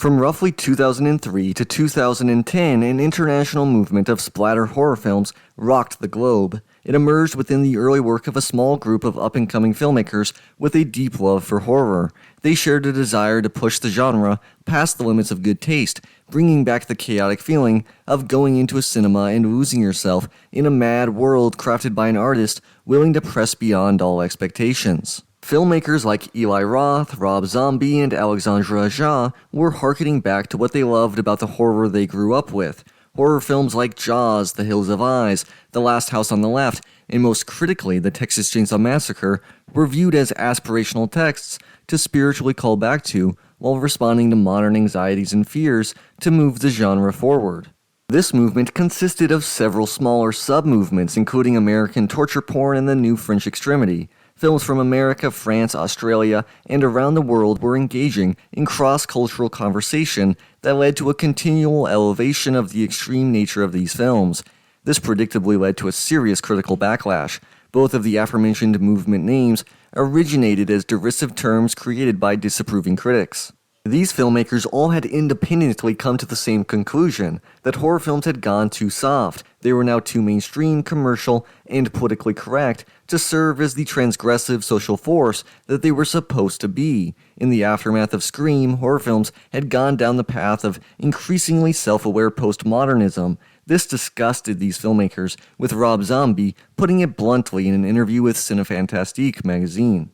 From roughly 2003 to 2010, an international movement of splatter horror films rocked the globe. It emerged within the early work of a small group of up-and-coming filmmakers with a deep love for horror. They shared a desire to push the genre past the limits of good taste, bringing back the chaotic feeling of going into a cinema and losing yourself in a mad world crafted by an artist willing to press beyond all expectations. Filmmakers like Eli Roth, Rob Zombie, and Alexandre Aja were harkening back to what they loved about the horror they grew up with. Horror films like Jaws, The Hills of Eyes, The Last House on the Left, and most critically, The Texas Chainsaw Massacre, were viewed as aspirational texts to spiritually call back to while responding to modern anxieties and fears to move the genre forward. This movement consisted of several smaller sub-movements, including American torture porn and the New French Extremity. Films from America, France, Australia, and around the world were engaging in cross-cultural conversation that led to a continual elevation of the extreme nature of these films. This predictably led to a serious critical backlash. Both of the aforementioned movement names originated as derisive terms created by disapproving critics. These filmmakers all had independently come to the same conclusion, that horror films had gone too soft. They were now too mainstream, commercial, and politically correct to serve as the transgressive social force that they were supposed to be. In the aftermath of Scream, horror films had gone down the path of increasingly self-aware postmodernism. This disgusted these filmmakers, with Rob Zombie putting it bluntly in an interview with Cinefantastique magazine.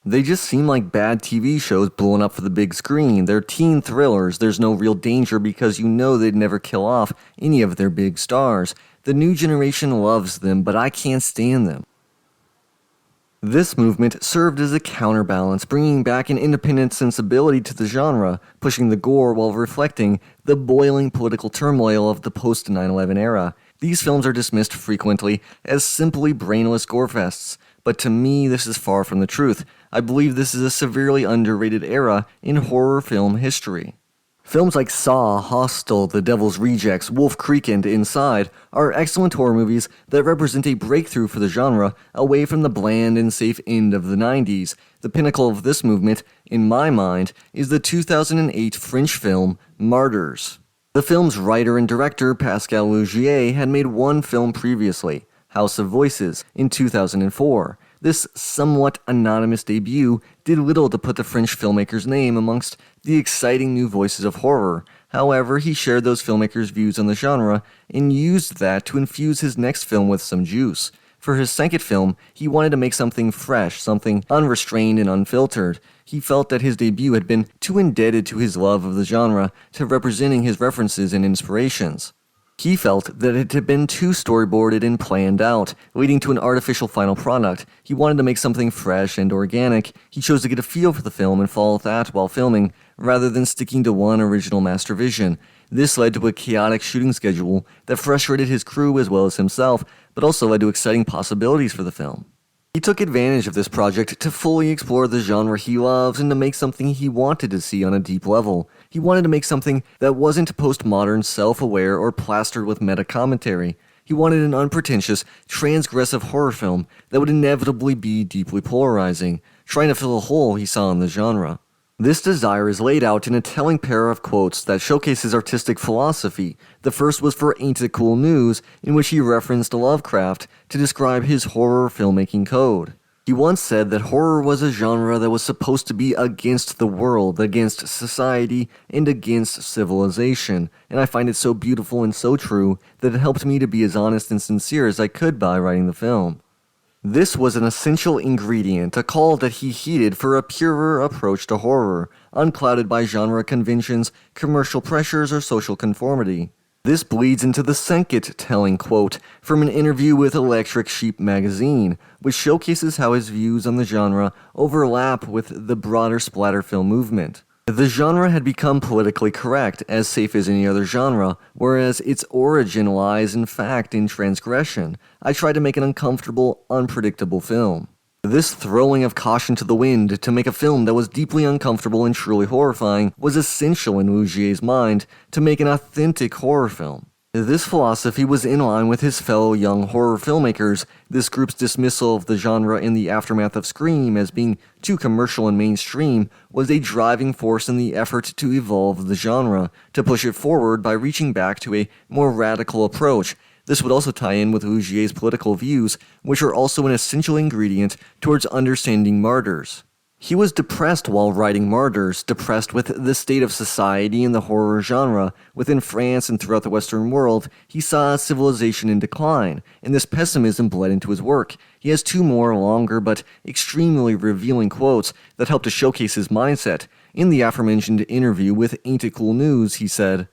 They just seem like bad TV shows blown up for the big screen. They're teen thrillers. There's no real danger because you know they'd never kill off any of their big stars. The new generation loves them, but I can't stand them. This movement served as a counterbalance, bringing back an independent sensibility to the genre, pushing the gore while reflecting the boiling political turmoil of the post-9/11 era. These films are dismissed frequently as simply brainless gorefests, but to me this is far from the truth. I believe this is a severely underrated era in horror film history. Films like Saw, Hostel, The Devil's Rejects, Wolf Creek, and Inside are excellent horror movies that represent a breakthrough for the genre away from the bland and safe end of the 90s. The pinnacle of this movement, in my mind, is the 2008 French film Martyrs. The film's writer and director, Pascal Laugier, had made one film previously, House of Voices, in 2004. This somewhat anonymous debut did little to put the French filmmaker's name amongst the exciting new voices of horror. However, he shared those filmmakers' views on the genre and used that to infuse his next film with some juice. For his second film, he wanted to make something fresh, something unrestrained and unfiltered. He felt that his debut had been too indebted to his love of the genre to representing his references and inspirations. He felt that it had been too storyboarded and planned out, leading to an artificial final product. He wanted to make something fresh and organic. He chose to get a feel for the film and follow that while filming, rather than sticking to one original master vision. This led to a chaotic shooting schedule that frustrated his crew as well as himself, but also led to exciting possibilities for the film. He took advantage of this project to fully explore the genre he loves and to make something he wanted to see on a deep level. He wanted to make something that wasn't postmodern, self-aware, or plastered with meta-commentary. He wanted an unpretentious, transgressive horror film that would inevitably be deeply polarizing, trying to fill a hole he saw in the genre. This desire is laid out in a telling pair of quotes that showcase his artistic philosophy. The first was for Ain't It Cool News, in which he referenced Lovecraft to describe his horror filmmaking code. He once said that horror was a genre that was supposed to be against the world, against society, and against civilization, and I find it so beautiful and so true that it helped me to be as honest and sincere as I could by writing the film. This was an essential ingredient, a call that he heeded for a purer approach to horror, unclouded by genre conventions, commercial pressures, or social conformity. This bleeds into the second telling quote from an interview with Electric Sheep magazine, which showcases how his views on the genre overlap with the broader splatter film movement. The genre had become politically correct, as safe as any other genre, whereas its origin lies in fact in transgression. I tried to make an uncomfortable, unpredictable film. This throwing of caution to the wind to make a film that was deeply uncomfortable and truly horrifying was essential in Laugier's mind to make an authentic horror film. This philosophy was in line with his fellow young horror filmmakers. This group's dismissal of the genre in the aftermath of Scream as being too commercial and mainstream was a driving force in the effort to evolve the genre, to push it forward by reaching back to a more radical approach. This would also tie in with Laugier's political views, which are also an essential ingredient towards understanding Martyrs. He was depressed while writing Martyrs, depressed with the state of society in the horror genre. Within France and throughout the Western world, he saw a civilization in decline, and this pessimism bled into his work. He has two more longer but extremely revealing quotes that help to showcase his mindset. In the aforementioned interview with Ain't It Cool News, he said,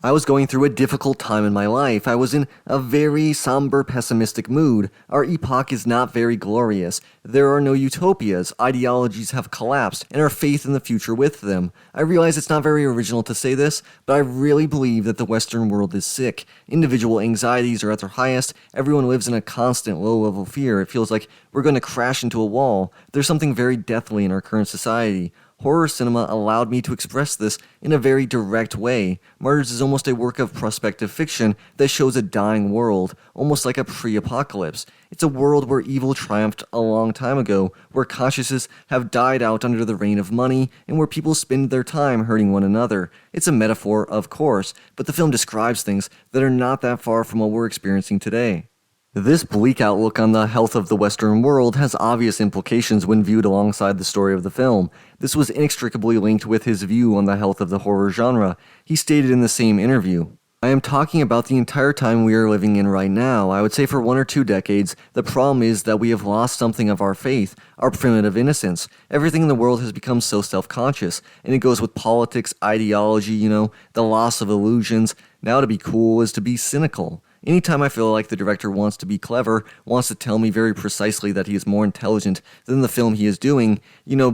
"I was going through a difficult time in my life. I was in a very somber, pessimistic mood. Our epoch is not very glorious. There are no utopias. Ideologies have collapsed, and our faith in the future with them. I realize it's not very original to say this, but I really believe that the Western world is sick. Individual anxieties are at their highest. Everyone lives in a constant low-level fear. It feels like we're going to crash into a wall. There's something very deathly in our current society. Horror cinema allowed me to express this in a very direct way. Martyrs is almost a work of prospective fiction that shows a dying world, almost like a pre-apocalypse. It's a world where evil triumphed a long time ago, where consciences have died out under the reign of money, and where people spend their time hurting one another. It's a metaphor, of course, but the film describes things that are not that far from what we're experiencing today." This bleak outlook on the health of the Western world has obvious implications when viewed alongside the story of the film. This was inextricably linked with his view on the health of the horror genre. He stated in the same interview, "I am talking about the entire time we are living in right now. I would say for 1 or 2 decades, the problem is that we have lost something of our faith, our primitive innocence. Everything in the world has become so self-conscious, and it goes with politics, ideology, the loss of illusions. Now to be cool is to be cynical. Anytime I feel like the director wants to be clever, wants to tell me very precisely that he is more intelligent than the film he is doing,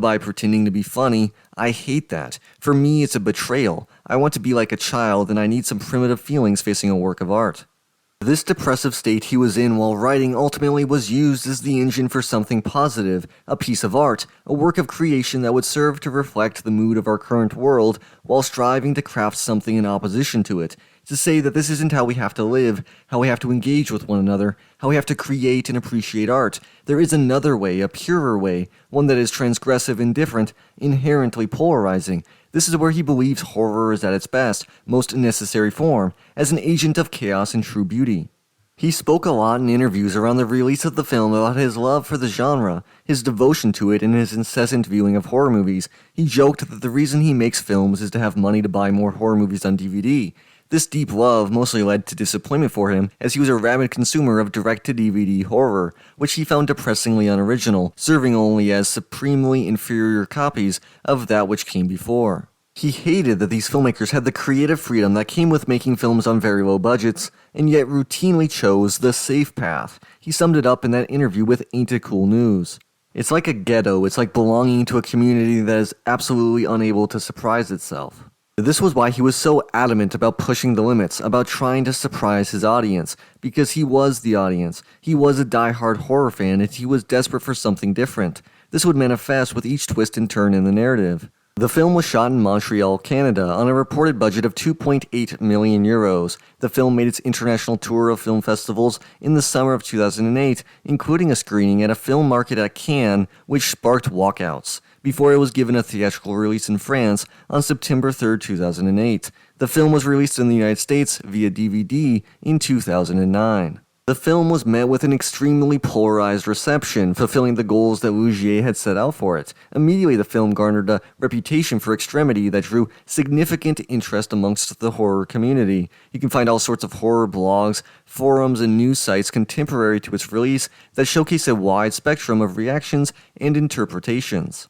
by pretending to be funny, I hate that. For me, it's a betrayal. I want to be like a child, and I need some primitive feelings facing a work of art." This depressive state he was in while writing ultimately was used as the engine for something positive, a piece of art, a work of creation that would serve to reflect the mood of our current world while striving to craft something in opposition to it, to say that this isn't how we have to live, how we have to engage with one another, how we have to create and appreciate art. There is another way, a purer way, one that is transgressive and different, inherently polarizing. This is where he believes horror is at its best, most necessary form, as an agent of chaos and true beauty. He spoke a lot in interviews around the release of the film about his love for the genre, his devotion to it, and his incessant viewing of horror movies. He joked that the reason he makes films is to have money to buy more horror movies on DVD. This deep love mostly led to disappointment for him, as he was a rabid consumer of direct-to-DVD horror, which he found depressingly unoriginal, serving only as supremely inferior copies of that which came before. He hated that these filmmakers had the creative freedom that came with making films on very low budgets, and yet routinely chose the safe path. He summed it up in that interview with Ain't It Cool News. "It's like a ghetto. It's like belonging to a community that is absolutely unable to surprise itself." This was why he was so adamant about pushing the limits, about trying to surprise his audience, because he was the audience. He was a die-hard horror fan, and he was desperate for something different. This would manifest with each twist and turn in the narrative. The film was shot in Montreal, Canada, on a reported budget of €2.8 million. The film made its international tour of film festivals in the summer of 2008, including a screening at a film market at Cannes, which sparked walkouts, before it was given a theatrical release in France on September 3, 2008. The film was released in the United States via DVD in 2009. The film was met with an extremely polarized reception, fulfilling the goals that Laugier had set out for it. Immediately, the film garnered a reputation for extremity that drew significant interest amongst the horror community. You can find all sorts of horror blogs, forums, and news sites contemporary to its release that showcase a wide spectrum of reactions and interpretations.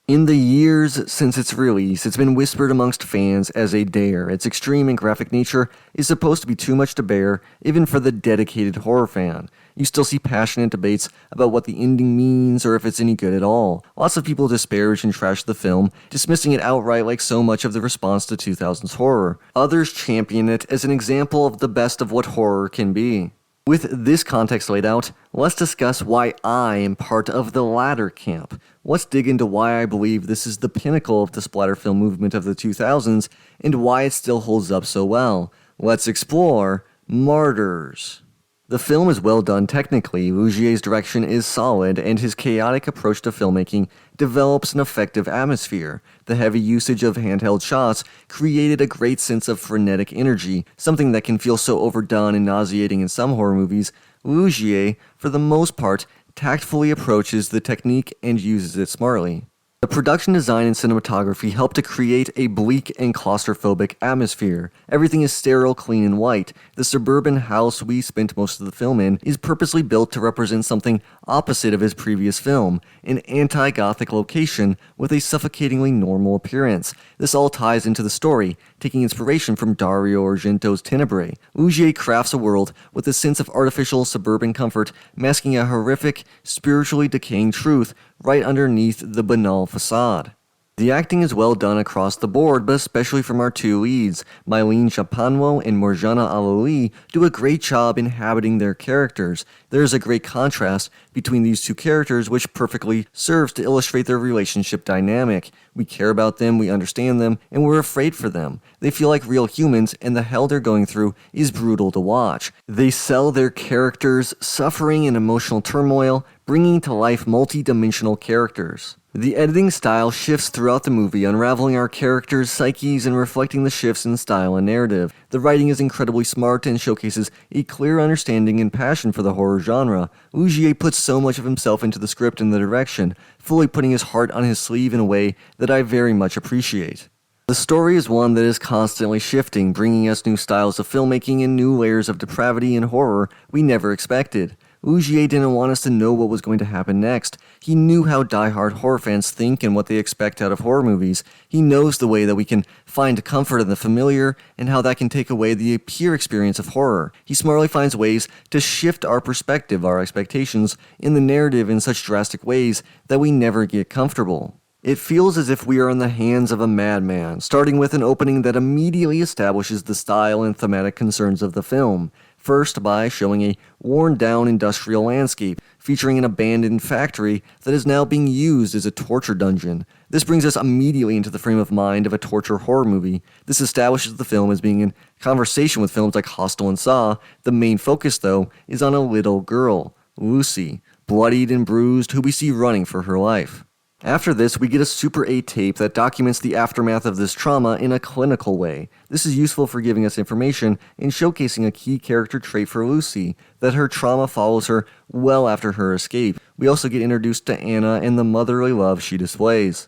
In the years since its release, it's been whispered amongst fans as a dare. Its extreme and graphic nature is supposed to be too much to bear, even for the dedicated horror fan. You still see passionate debates about what the ending means or if it's any good at all. Lots of people disparage and trash the film, dismissing it outright like so much of the response to 2000s horror. Others champion it as an example of the best of what horror can be. With this context laid out, let's discuss why I am part of the latter camp. Let's dig into why I believe this is the pinnacle of the splatter film movement of the 2000s and why it still holds up so well. Let's explore Martyrs. The film is well done technically, Laugier's direction is solid, and his chaotic approach to filmmaking develops an effective atmosphere. The heavy usage of handheld shots created a great sense of frenetic energy, something that can feel so overdone and nauseating in some horror movies. Laugier, for the most part, tactfully approaches the technique and uses it smartly. The production design and cinematography help to create a bleak and claustrophobic atmosphere. Everything is sterile, clean, and white. The suburban house we spent most of the film in is purposely built to represent something opposite of his previous film, an anti-Gothic location with a suffocatingly normal appearance. This all ties into the story, taking inspiration from Dario Argento's Tenebrae. Laugier crafts a world with a sense of artificial suburban comfort, masking a horrific, spiritually decaying truth right underneath the banal facade. The acting is well done across the board, but especially from our two leads. Mylene Japanwo and Morjana Aloli do a great job inhabiting their characters. There is a great contrast between these two characters, which perfectly serves to illustrate their relationship dynamic. We care about them, we understand them, and we're afraid for them. They feel like real humans, and the hell they're going through is brutal to watch. They sell their characters' suffering and emotional turmoil, bringing to life multi-dimensional characters. The editing style shifts throughout the movie, unraveling our characters' psyches and reflecting the shifts in style and narrative. The writing is incredibly smart and showcases a clear understanding and passion for the horror genre. Laugier puts so much of himself into the script and the direction, fully putting his heart on his sleeve in a way that I very much appreciate. The story is one that is constantly shifting, bringing us new styles of filmmaking and new layers of depravity and horror we never expected. Laugier didn't want us to know what was going to happen next. He knew how die-hard horror fans think and what they expect out of horror movies. He knows the way that we can find comfort in the familiar and how that can take away the pure experience of horror. He smartly finds ways to shift our perspective, our expectations, in the narrative in such drastic ways that we never get comfortable. It feels as if we are in the hands of a madman, starting with an opening that immediately establishes the style and thematic concerns of the film. First, by showing a worn-down industrial landscape, featuring an abandoned factory that is now being used as a torture dungeon. This brings us immediately into the frame of mind of a torture horror movie. This establishes the film as being in conversation with films like Hostel and Saw. The main focus, though, is on a little girl, Lucy, bloodied and bruised, who we see running for her life. After this, we get a Super 8 tape that documents the aftermath of this trauma in a clinical way. This is useful for giving us information and showcasing a key character trait for Lucy, that her trauma follows her well after her escape. We also get introduced to Anna and the motherly love she displays.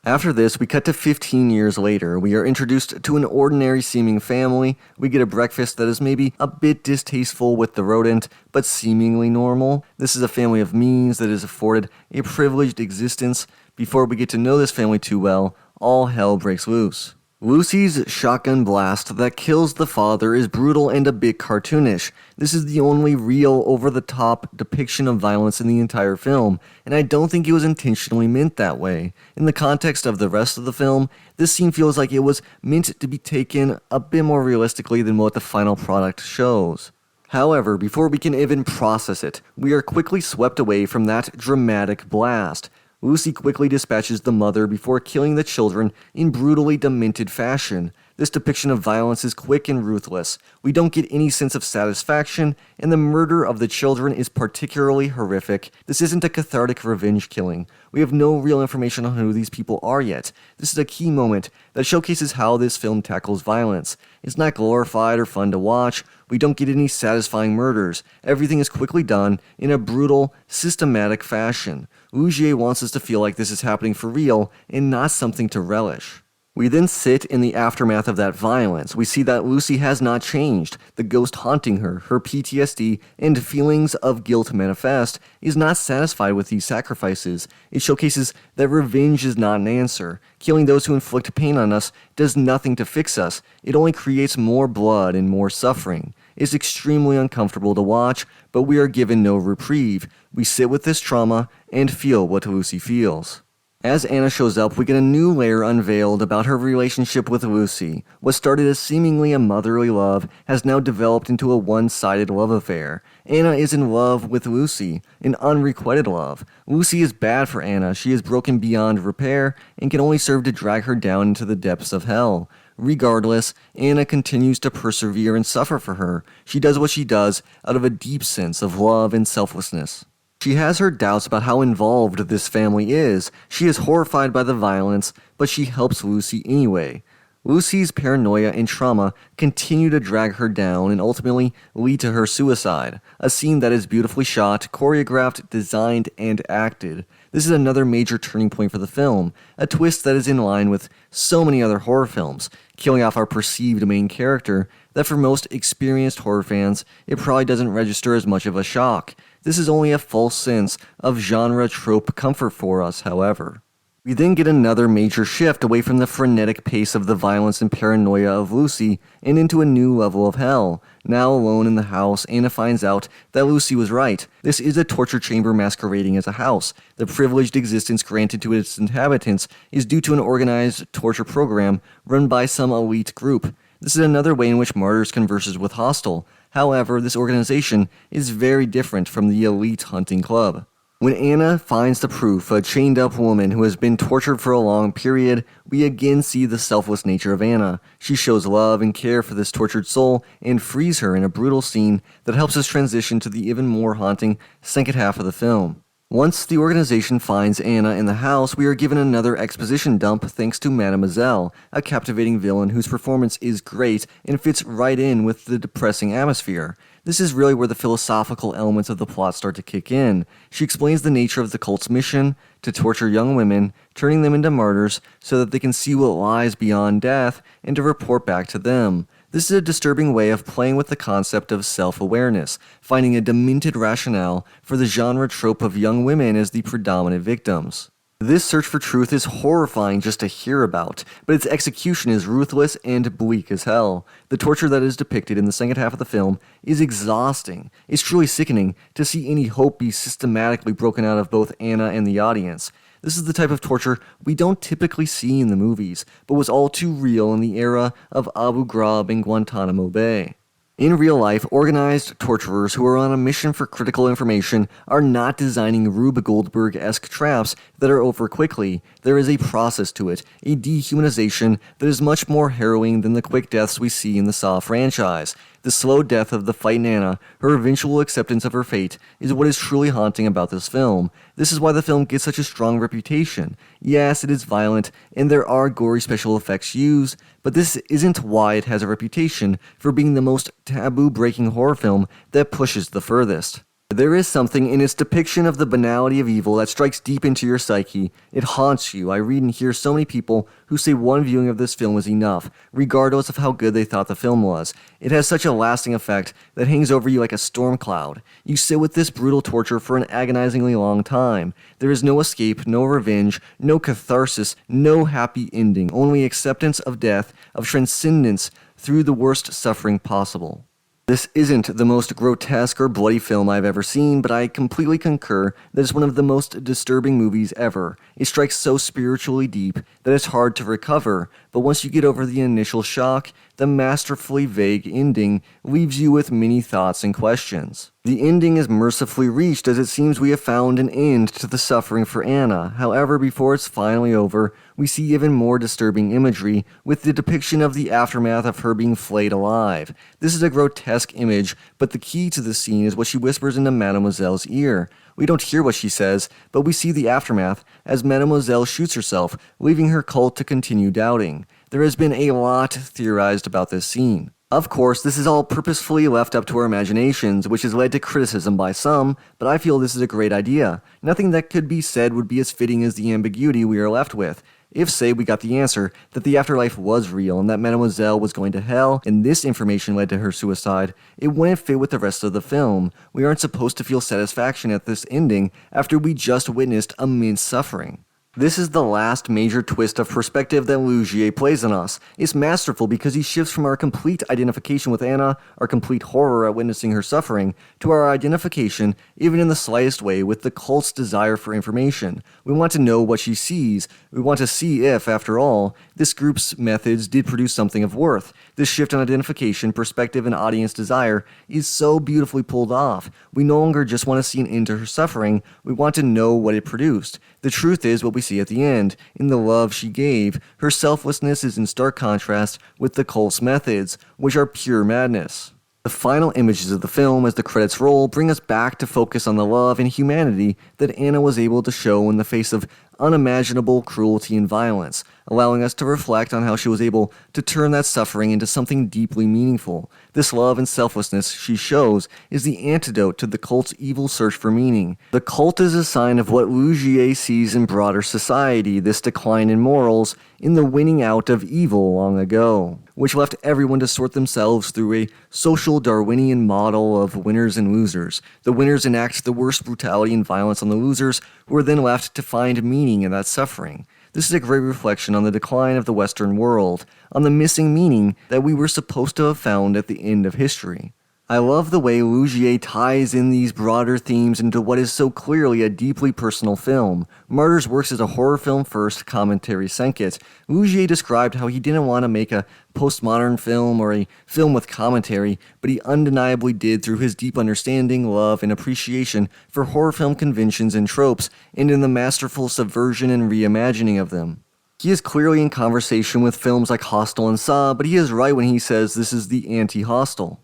After this, we cut to 15 years later. We are introduced to an ordinary-seeming family. We get a breakfast that is maybe a bit distasteful with the rodent, but seemingly normal. This is a family of means that is afforded a privileged existence. Before we get to know this family too well, all hell breaks loose. Lucy's shotgun blast that kills the father is brutal and a bit cartoonish. This is the only real, over-the-top depiction of violence in the entire film, and I don't think it was intentionally meant that way. In the context of the rest of the film, this scene feels like it was meant to be taken a bit more realistically than what the final product shows. However, before we can even process it, we are quickly swept away from that dramatic blast. Lucy quickly dispatches the mother before killing the children in brutally demented fashion. This depiction of violence is quick and ruthless. We don't get any sense of satisfaction, and the murder of the children is particularly horrific. This isn't a cathartic revenge killing. We have no real information on who these people are yet. This is a key moment that showcases how this film tackles violence. It's not glorified or fun to watch. We don't get any satisfying murders. Everything is quickly done in a brutal, systematic fashion. Laugier wants us to feel like this is happening for real and not something to relish. We then sit in the aftermath of that violence. We see that Lucy has not changed. The ghost haunting her, her PTSD, and feelings of guilt manifest, is not satisfied with these sacrifices. It showcases that revenge is not an answer. Killing those who inflict pain on us does nothing to fix us. It only creates more blood and more suffering. It's extremely uncomfortable to watch, but we are given no reprieve. We sit with this trauma and feel what Lucy feels. As Anna shows up, we get a new layer unveiled about her relationship with Lucy. What started as seemingly a motherly love has now developed into a one-sided love affair. Anna is in love with Lucy, an unrequited love. Lucy is bad for Anna. She is broken beyond repair and can only serve to drag her down into the depths of hell. Regardless, Anna continues to persevere and suffer for her. She does what she does out of a deep sense of love and selflessness. She has her doubts about how involved this family is. She is horrified by the violence, but she helps Lucy anyway. Lucy's paranoia and trauma continue to drag her down and ultimately lead to her suicide, a scene that is beautifully shot, choreographed, designed, and acted. This is another major turning point for the film, a twist that is in line with so many other horror films, killing off our perceived main character, that for most experienced horror fans, it probably doesn't register as much of a shock. This is only a false sense of genre trope comfort for us, however. We then get another major shift away from the frenetic pace of the violence and paranoia of Lucy and into a new level of hell. Now alone in the house, Anna finds out that Lucy was right. This is a torture chamber masquerading as a house. The privileged existence granted to its inhabitants is due to an organized torture program run by some elite group. This is another way in which Martyrs converses with Hostel. However, this organization is very different from the elite hunting club. When Anna finds the proof, a chained-up woman who has been tortured for a long period, we again see the selfless nature of Anna. She shows love and care for this tortured soul and frees her in a brutal scene that helps us transition to the even more haunting second half of the film. Once the organization finds Anna in the house, we are given another exposition dump thanks to Mademoiselle, a captivating villain whose performance is great and fits right in with the depressing atmosphere. This is really where the philosophical elements of the plot start to kick in. She explains the nature of the cult's mission to torture young women, turning them into martyrs so that they can see what lies beyond death and to report back to them. This is a disturbing way of playing with the concept of self-awareness, finding a demented rationale for the genre trope of young women as the predominant victims. This search for truth is horrifying just to hear about, but its execution is ruthless and bleak as hell. The torture that is depicted in the second half of the film is exhausting. It's truly sickening to see any hope be systematically broken out of both Anna and the audience. This is the type of torture we don't typically see in the movies, but was all too real in the era of Abu Ghraib and Guantanamo Bay. In real life, organized torturers who are on a mission for critical information are not designing Rube Goldberg-esque traps that are over quickly. There is a process to it, a dehumanization that is much more harrowing than the quick deaths we see in the Saw franchise. The slow death of the fight Anna, her eventual acceptance of her fate, is what is truly haunting about this film. This is why the film gets such a strong reputation. Yes, it is violent, and there are gory special effects used, but this isn't why it has a reputation for being the most taboo-breaking horror film that pushes the furthest. There is something in its depiction of the banality of evil that strikes deep into your psyche. It haunts you. I read and hear so many people who say one viewing of this film was enough, regardless of how good they thought the film was. It has such a lasting effect that hangs over you like a storm cloud. You sit with this brutal torture for an agonizingly long time. There is no escape, no revenge, no catharsis, no happy ending, only acceptance of death, of transcendence through the worst suffering possible. This isn't the most grotesque or bloody film I've ever seen, but I completely concur that it's one of the most disturbing movies ever. It strikes so spiritually deep that it's hard to recover, but once you get over the initial shock, the masterfully vague ending leaves you with many thoughts and questions. The ending is mercifully reached as it seems we have found an end to the suffering for Anna. However, before it's finally over, we see even more disturbing imagery with the depiction of the aftermath of her being flayed alive. This is a grotesque image, but the key to the scene is what she whispers into Mademoiselle's ear. We don't hear what she says, but we see the aftermath as Mademoiselle shoots herself, leaving her cult to continue doubting. There has been a lot theorized about this scene. Of course, this is all purposefully left up to our imaginations, which has led to criticism by some, but I feel this is a great idea. Nothing that could be said would be as fitting as the ambiguity we are left with. If, say, we got the answer that the afterlife was real and that Mademoiselle was going to hell, and this information led to her suicide, it wouldn't fit with the rest of the film. We aren't supposed to feel satisfaction at this ending after we just witnessed immense suffering. This is the last major twist of perspective that Laugier plays on us. It's masterful because he shifts from our complete identification with Anna, our complete horror at witnessing her suffering, to our identification, even in the slightest way, with the cult's desire for information. We want to know what she sees. We want to see if, after all, this group's methods did produce something of worth. This shift in identification, perspective, and audience desire is so beautifully pulled off. We no longer just want to see an end to her suffering, we want to know what it produced. The truth is, what we see at the end. In the love she gave, her selflessness is in stark contrast with the cult's methods, which are pure madness. The final images of the film as the credits roll bring us back to focus on the love and humanity that Anna was able to show in the face of unimaginable cruelty and violence, allowing us to reflect on how she was able to turn that suffering into something deeply meaningful. This love and selflessness she shows is the antidote to the cult's evil search for meaning. The cult is a sign of what Laugier sees in broader society, this decline in morals, in the winning out of evil long ago, which left everyone to sort themselves through a social Darwinian model of winners and losers. The winners enact the worst brutality and violence on the losers, who are then left to find meaning in that suffering. This is a great reflection on the decline of the Western world, on the missing meaning that we were supposed to have found at the end of history. I love the way Laugier ties in these broader themes into what is so clearly a deeply personal film. Martyrs works as a horror film first, commentary second. Laugier described how he didn't want to make a postmodern film or a film with commentary, but he undeniably did through his deep understanding, love, and appreciation for horror film conventions and tropes, and in the masterful subversion and reimagining of them. He is clearly in conversation with films like Hostel and Saw, but he is right when he says this is the anti-Hostel.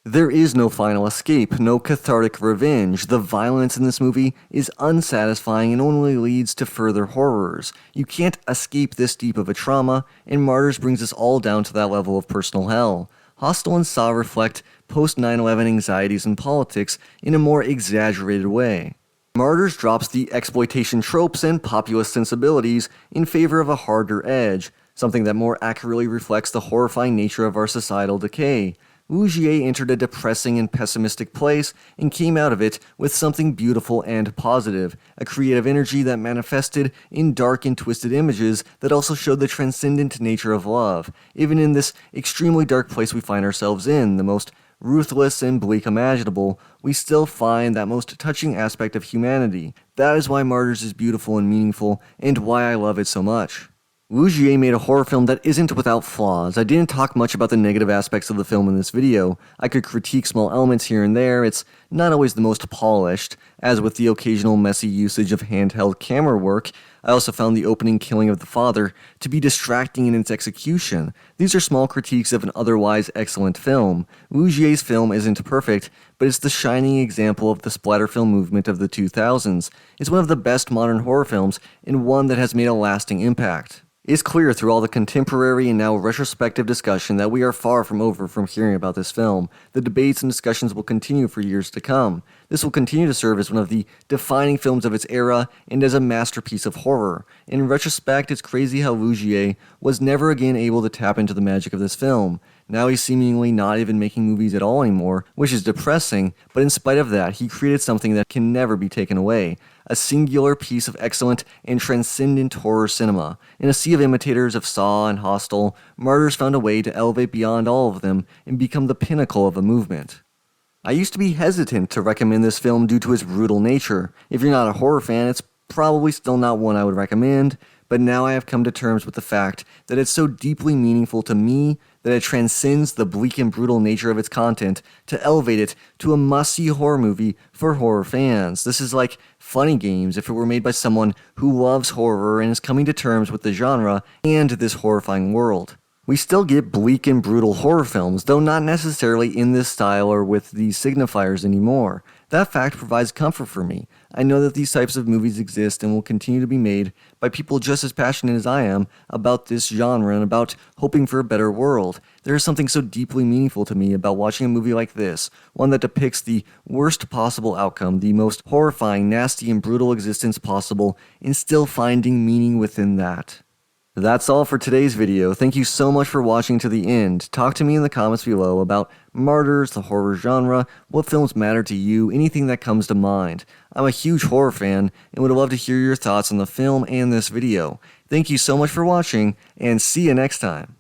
There is no final escape, no cathartic revenge. The violence in this movie is unsatisfying and only leads to further horrors. You can't escape this deep of a trauma, and Martyrs brings us all down to that level of personal hell. Hostel and Saw reflect post-9/11 anxieties and politics in a more exaggerated way. Martyrs drops the exploitation tropes and populist sensibilities in favor of a harder edge, something that more accurately reflects the horrifying nature of our societal decay. Laugier entered a depressing and pessimistic place and came out of it with something beautiful and positive, a creative energy that manifested in dark and twisted images that also showed the transcendent nature of love. Even in this extremely dark place we find ourselves in, the most ruthless and bleak imaginable, we still find that most touching aspect of humanity. That is why Martyrs is beautiful and meaningful, and why I love it so much. Laugier made a horror film that isn't without flaws. I didn't talk much about the negative aspects of the film in this video. I could critique small elements here and there. It's not always the most polished, as with the occasional messy usage of handheld camera work. I also found the opening killing of the father to be distracting in its execution. These are small critiques of an otherwise excellent film. Laugier's film isn't perfect, but it's the shining example of the splatter film movement of the 2000s. It's one of the best modern horror films, and one that has made a lasting impact. It's clear through all the contemporary and now retrospective discussion that we are far from over from hearing about this film. The debates and discussions will continue for years to come. This will continue to serve as one of the defining films of its era and as a masterpiece of horror. In retrospect, it's crazy how Laugier was never again able to tap into the magic of this film. Now he's seemingly not even making movies at all anymore, which is depressing, but in spite of that, he created something that can never be taken away. A singular piece of excellent and transcendent horror cinema. In a sea of imitators of Saw and Hostel, Martyrs found a way to elevate beyond all of them and become the pinnacle of a movement. I used to be hesitant to recommend this film due to its brutal nature. If you're not a horror fan, it's probably still not one I would recommend, but now I have come to terms with the fact that it's so deeply meaningful to me that it transcends the bleak and brutal nature of its content to elevate it to a must-see horror movie for horror fans. This is like Funny Games if it were made by someone who loves horror and is coming to terms with the genre and this horrifying world. We still get bleak and brutal horror films, though not necessarily in this style or with these signifiers anymore. That fact provides comfort for me. I know that these types of movies exist and will continue to be made by people just as passionate as I am about this genre and about hoping for a better world. There is something so deeply meaningful to me about watching a movie like this, one that depicts the worst possible outcome, the most horrifying, nasty, and brutal existence possible, and still finding meaning within that. That's all for today's video. Thank you so much for watching to the end. Talk to me in the comments below about Martyrs, the horror genre, what films matter to you, anything that comes to mind. I'm a huge horror fan and would love to hear your thoughts on the film and this video. Thank you so much for watching, and see you next time.